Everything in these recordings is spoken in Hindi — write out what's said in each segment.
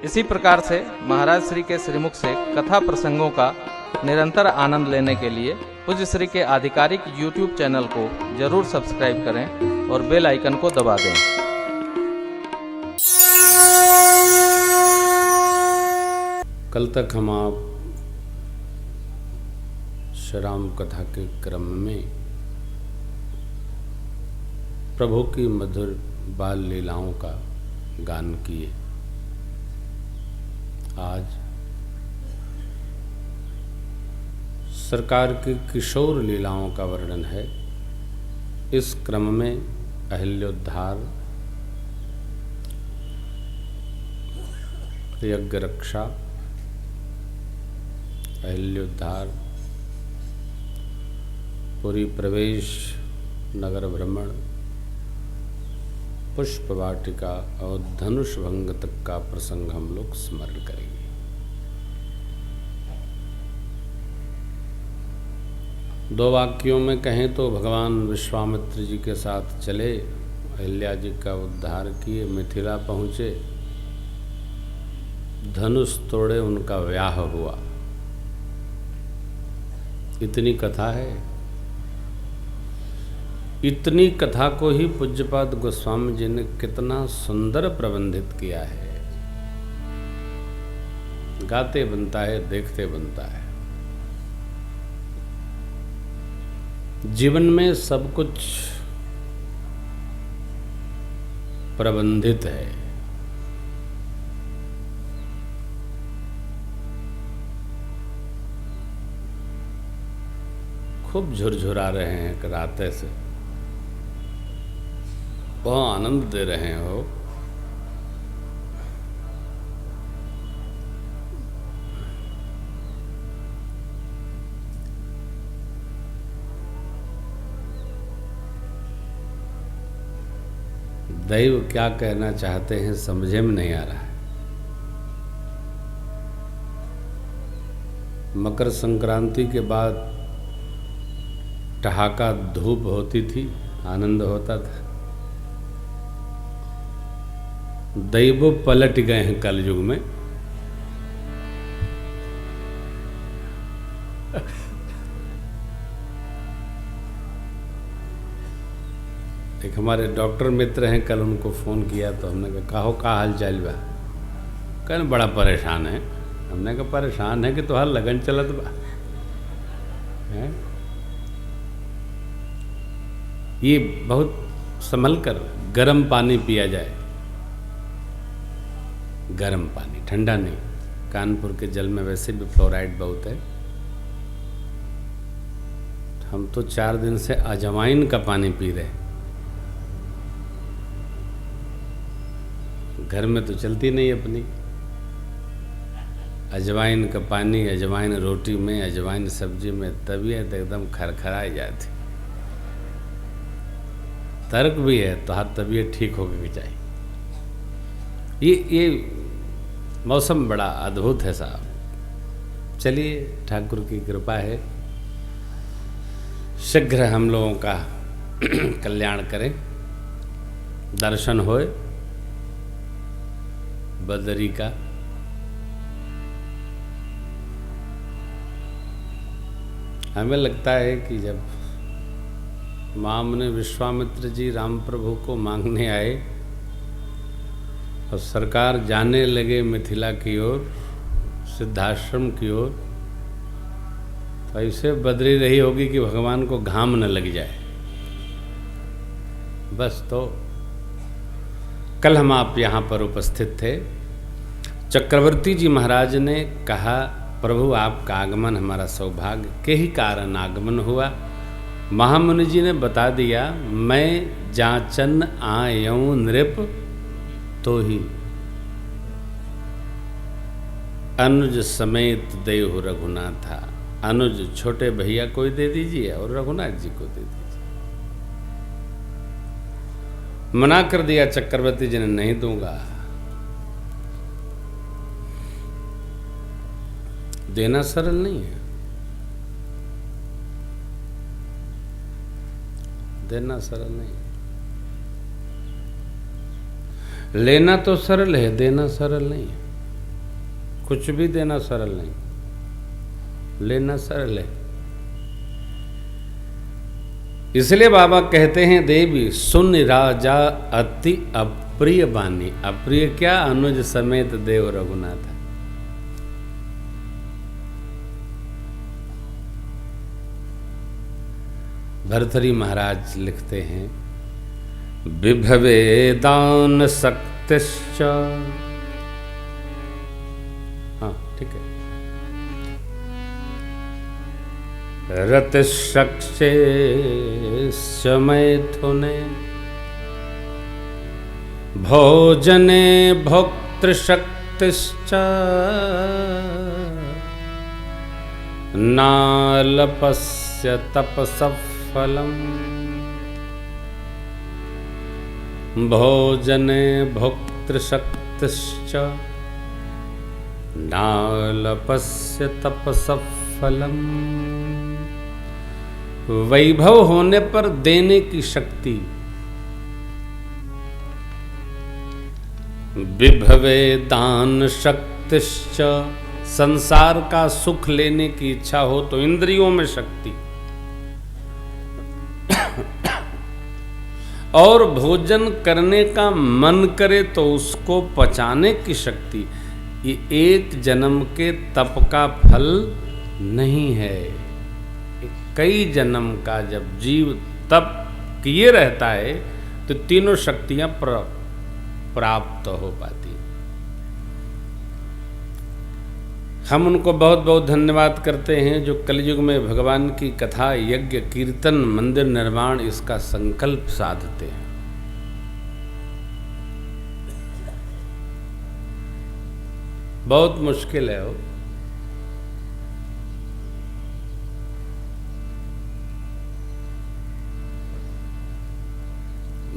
इसी प्रकार से महाराज श्री के श्रीमुख से कथा प्रसंगों का निरंतर आनंद लेने के लिए पूज्य श्री के आधिकारिक YouTube चैनल को जरूर सब्सक्राइब करें और बेल आइकन को दबा दें। कल तक हम आप श्री राम कथा के क्रम में प्रभु की मधुर बाल लीलाओं का गान किए। आज सरकार की किशोर लीलाओं का वर्णन है। इस क्रम में अहिल्योद्धार, यज्ञ रक्षा, अहिल्योद्धार, पुरी प्रवेश, नगर भ्रमण, पुष्प वाटिका और धनुष भंग तक का प्रसंग हम लोग स्मरण करेंगे। दो वाक्यों में कहें तो भगवान विश्वामित्र जी के साथ चले, अहिल्या जी का उद्धार किए, मिथिला पहुँचे, धनुष तोड़े, उनका व्याह हुआ। इतनी कथा है। इतनी कथा को ही पूज्यपाद गोस्वामी जी ने कितना सुंदर प्रबंधित किया है। गाते बनता है, देखते बनता है। जीवन में सब कुछ प्रबंधित है। खूब झुरझुरा रहे हैं राते से, बहुत आनंद दे रहे हो। दैव क्या कहना चाहते हैं समझे में नहीं आ रहा है। मकर संक्रांति के बाद ठहाका धूप होती थी, आनंद होता था। दैव पलट गए हैं कलयुग में। एक हमारे डॉक्टर मित्र हैं, कल उनको फ़ोन किया तो हमने कहा का हाल चाल बा। कहने बड़ा परेशान है। हमने कहा परेशान है कि तो हर लगन चलत बा है? ये बहुत संभल कर गर्म पानी पिया जाए। गर्म पानी, ठंडा नहीं। कानपुर के जल में वैसे भी फ्लोराइड बहुत है। हम तो 4 दिन से अजवाइन का पानी पी रहे हैं। घर में तो चलती नहीं अपनी। अजवाइन का पानी, अजवाइन रोटी में, अजवाइन सब्जी में तबीयत एकदम खरखराई जाती। तर्क भी है तो हर तबीयत ठीक होकर चाहिए। ये मौसम बड़ा अद्भुत है साहब। चलिए, ठाकुर की कृपा है, शीघ्र हम लोगों का कल्याण करें। दर्शन होए बदरी का। हमें लगता है कि जब मामने विश्वामित्र जी राम प्रभु को मांगने आए और सरकार जाने लगे मिथिला की ओर, सिद्धाश्रम की ओर, तो ऐसे बदरी रही होगी कि भगवान को घाम न लग जाए। बस तो कल हम आप यहाँ पर उपस्थित थे। चक्रवर्ती जी महाराज ने कहा, प्रभु आपका आगमन हमारा सौभाग्य के ही कारण आगमन हुआ। महामुनि जी ने बता दिया, मैं जाचन आयऊं नृप तो ही अनुज समेत देहु रघुनाथा। अनुज छोटे भैया को दे दीजिए और रघुनाथ जी को दे दीजिए। मना कर दिया चक्रवर्ती जी ने, नहीं दूंगा। देना सरल नहीं है। देना सरल नहीं, लेना तो सरल है, देना सरल नहीं है। कुछ भी देना सरल नहीं, लेना सरल है। इसलिए बाबा कहते हैं, देवी सुन राजा अति अप्रिय बानी। अप्रिय क्या? अनुज समेत देव रघुनाथ। भर्तृहरि महाराज लिखते हैं, विभवे दान शक्तिश्च, हाँ ठीक है, रतिशक्षे मैथुने, भोजने भोक्तृशक्तिश्च, नालपस्य तपसफलम्। भोजने भोक्तृशक्तिश्च नालपस्य तपसफलम्। वैभव होने पर देने की शक्ति, विभवे दान शक्तिश्च, संसार का सुख लेने की इच्छा हो तो इंद्रियों में शक्ति, और भोजन करने का मन करे तो उसको पचाने की शक्ति। ये एक जन्म के तप का फल नहीं है, कई जन्म का जब जीव तप किए रहता है तो तीनों शक्तियां प्राप्त हो पाती। हम उनको बहुत बहुत धन्यवाद करते हैं जो कलयुग में भगवान की कथा, यज्ञ, कीर्तन, मंदिर निर्माण इसका संकल्प साधते हैं। बहुत मुश्किल है वो।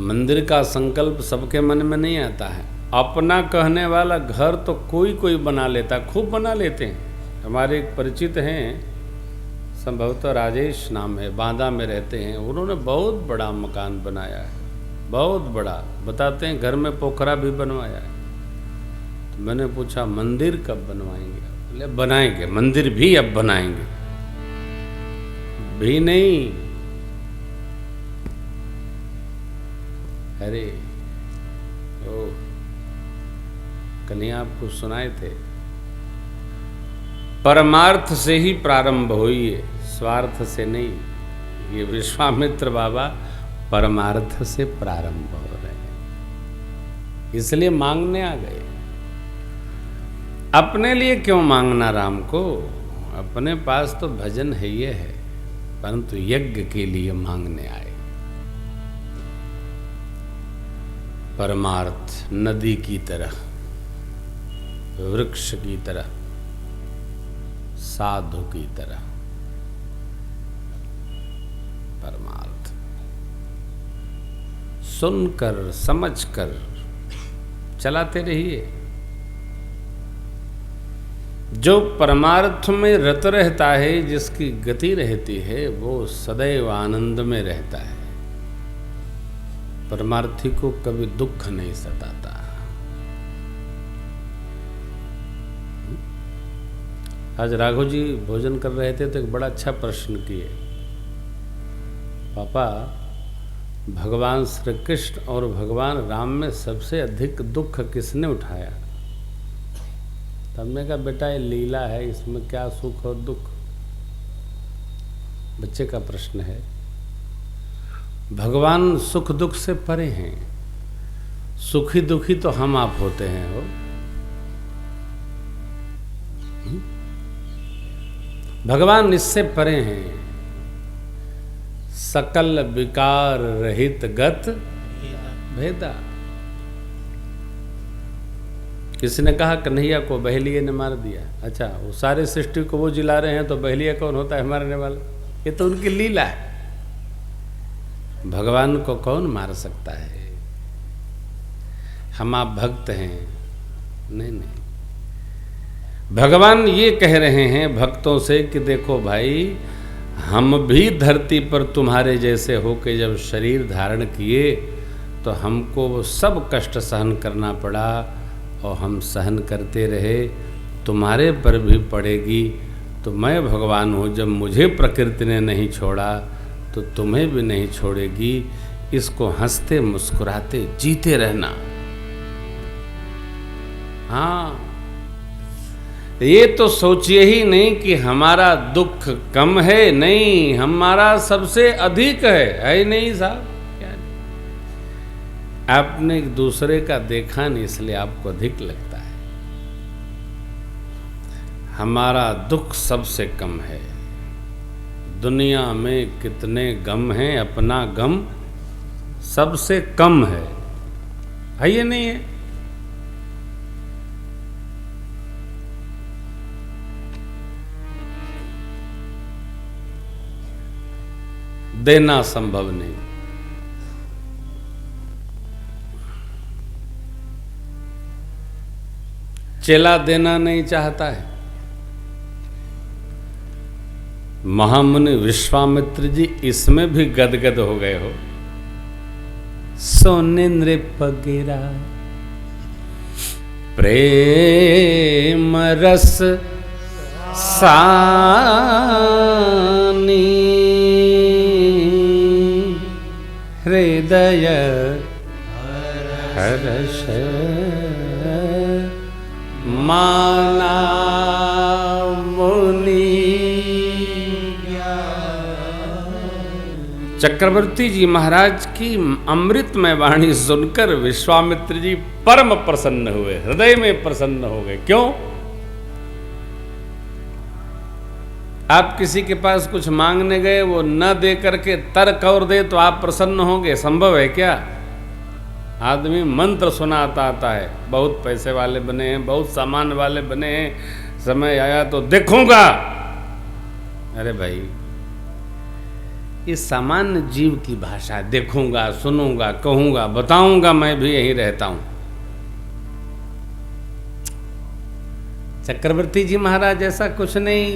मंदिर का संकल्प सबके मन में नहीं आता है। अपना कहने वाला घर तो कोई कोई बना लेता, खूब बना लेते हैं। हमारे एक परिचित हैं, संभवतः राजेश नाम है, बांदा में रहते हैं। उन्होंने बहुत बड़ा मकान बनाया है, बहुत बड़ा। बताते हैं घर में पोखरा भी बनवाया है। तो मैंने पूछा मंदिर कब बनवाएंगे? बोले बनाएंगे, मंदिर भी अब बनाएंगे। भी नहीं, अरे ओ कल ही आपको सुनाए थे, परमार्थ से ही प्रारंभ होइए, स्वार्थ से नहीं। ये विश्वामित्र बाबा परमार्थ से प्रारंभ हो रहे हैं, इसलिए मांगने आ गए। अपने लिए क्यों मांगना राम को? अपने पास तो भजन है ये है, परंतु यज्ञ के लिए मांगने आए। परमार्थ नदी की तरह, वृक्ष की तरह, साधु की तरह परमार्थ सुनकर समझकर चलाते रहिए। जो परमार्थ में रत रहता है, जिसकी गति रहती है, वो सदैव आनंद में रहता है। परमार्थी को कभी दुख नहीं सताता। आज राघव जी भोजन कर रहे थे तो एक बड़ा अच्छा प्रश्न किए, पापा भगवान श्री कृष्ण और भगवान राम में सबसे अधिक दुख किसने उठाया? तो हमने कहा बेटा ये लीला है, इसमें क्या सुख और दुख? बच्चे का प्रश्न है। भगवान सुख दुख से परे हैं, सुखी दुखी तो हम आप होते हैं। हो भगवान इससे परे हैं, सकल विकार रहित गत भेदा। किसी ने कहा कन्हैया को बहेलिये ने मार दिया। अच्छा, वो सारे सृष्टि को वो जिला रहे हैं तो बहेलिया कौन होता है मारने वाला? ये तो उनकी लीला है। भगवान को कौन मार सकता है? हम आप भक्त हैं? नहीं नहीं, भगवान ये कह रहे हैं भक्तों से कि देखो भाई, हम भी धरती पर तुम्हारे जैसे होके जब शरीर धारण किए तो हमको वो सब कष्ट सहन करना पड़ा और हम सहन करते रहे। तुम्हारे पर भी पड़ेगी। तो मैं भगवान हूँ, जब मुझे प्रकृति ने नहीं छोड़ा तो तुम्हें भी नहीं छोड़ेगी। इसको हंसते मुस्कुराते जीते रहना। हाँ, ये तो सोचिए ही नहीं कि हमारा दुख कम है, नहीं, हमारा सबसे अधिक है नहीं साहब। क्या नहीं, आपने एक दूसरे का देखा नहीं इसलिए आपको अधिक लगता है। हमारा दुख सबसे कम है। दुनिया में कितने गम हैं, अपना गम सबसे कम है ये नहीं है? देना संभव नहीं। चेला देना नहीं चाहता है। महामुनि विश्वामित्र जी इसमें भी गदगद हो गए हो। सोने नृप गिरा प्रेम रस सानी, हृदय हर्ष माना मुनि। चक्रवर्ती जी महाराज की अमृतमय वाणी सुनकर विश्वामित्र जी परम प्रसन्न हुए, हृदय में प्रसन्न हो गए। क्यों? आप किसी के पास कुछ मांगने गए, वो न दे करके तर्क और दे तो आप प्रसन्न होंगे? संभव है क्या? आदमी मंत्र सुनाता आता है, बहुत पैसे वाले बने हैं, बहुत सामान वाले बने हैं, समय आया तो देखूंगा। अरे भाई, ये सामान्य जीव की भाषा, देखूंगा, सुनूंगा, कहूंगा, बताऊंगा, मैं भी यहीं रहता हूं। चक्रवर्ती जी महाराज ऐसा कुछ नहीं,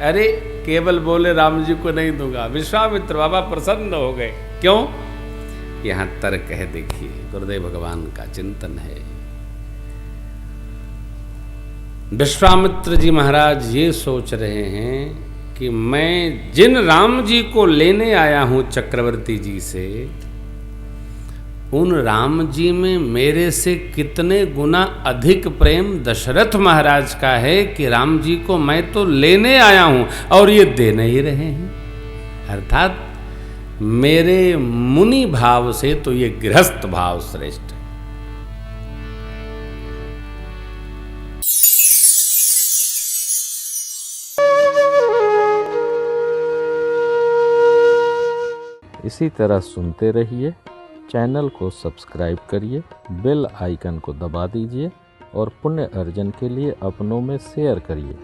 अरे केवल बोले राम जी को नहीं दूंगा। विश्वामित्र बाबा प्रसन्न हो गए। क्यों? यहां तर्क है, देखिए गुरुदेव भगवान का चिंतन है। विश्वामित्र जी महाराज ये सोच रहे हैं कि मैं जिन राम जी को लेने आया हूं चक्रवर्ती जी से, उन राम जी में मेरे से कितने गुना अधिक प्रेम दशरथ महाराज का है कि राम जी को मैं तो लेने आया हूं और ये दे नहीं रहे हैं। अर्थात मेरे मुनि भाव से तो ये गृहस्थ भाव श्रेष्ठ है। इसी तरह सुनते रहिए। चैनल को सब्सक्राइब करिए, बेल आइकन को दबा दीजिए और पुण्य अर्जन के लिए अपनों में शेयर करिए।